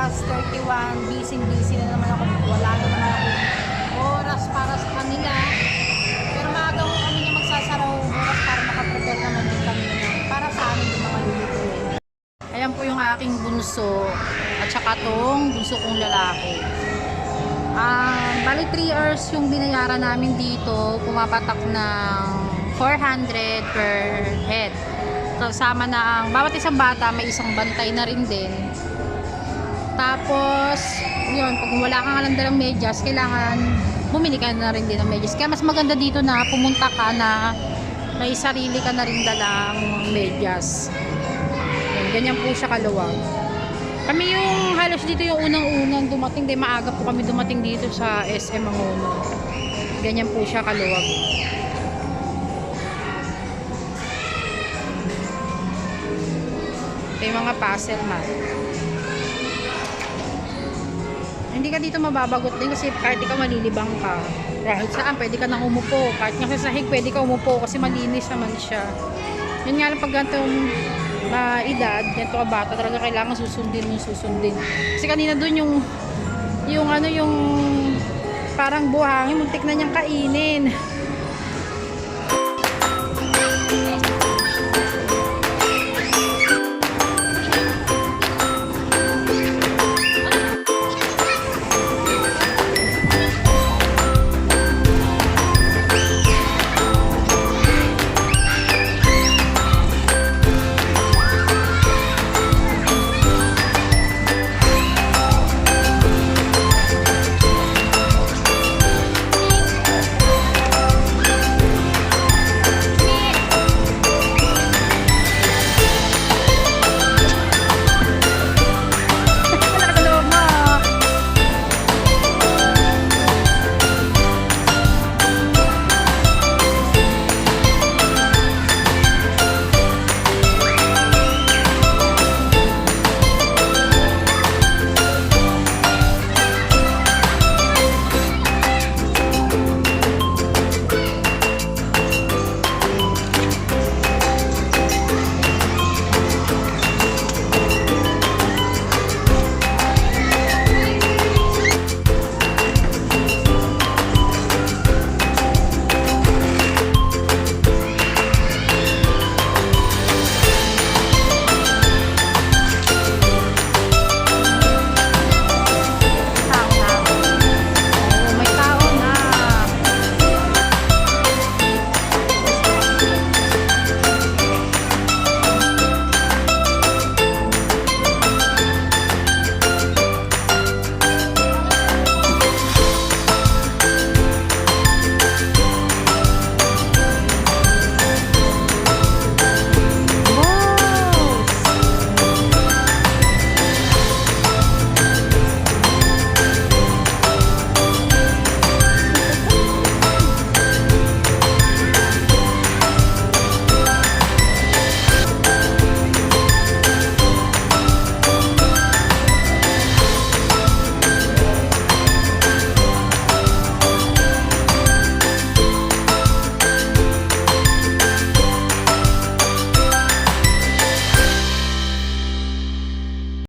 31, busy na naman ako. Wala na naman ako oras para sa kanila. Pero maaga ko kami niya magsasaraw oras para makaprepare naman din kami para sa amin yung mga lulutuin. Ayan po yung aking bunso at saka tong bunso kong lalaki. Bali 3 hours yung binayaran namin dito, pumapatak ng 400 per head. Kasama na ang bawat isang bata, may isang bantay na rin din. Tapos yun, pag wala kang alam dalang medyas, kailangan bumili ka na rin din ng medyas. Kaya mas maganda dito na pumunta ka na may sarili ka na rin dalang medyas. Yan, ganyan po siya kaluwag. Kami yung halos dito yung unang-unang dumating, dahil maaga po kami dumating dito sa SM Manguno. Ganyan po siya kaluwag. Ito yung mga parcel mat. Hindi ka dito mababagot din kasi kahit ikaw malilibang ka. Kahit saan pwede ka nang umupo. Kahit nga sa sahig pwede ka umupo kasi malinis naman siya. Yun nga lang pag ganitong edad, ganito ka bata, talaga kailangan susundin. Kasi kanina dun yung parang buhangin, muntik na niyang kainin.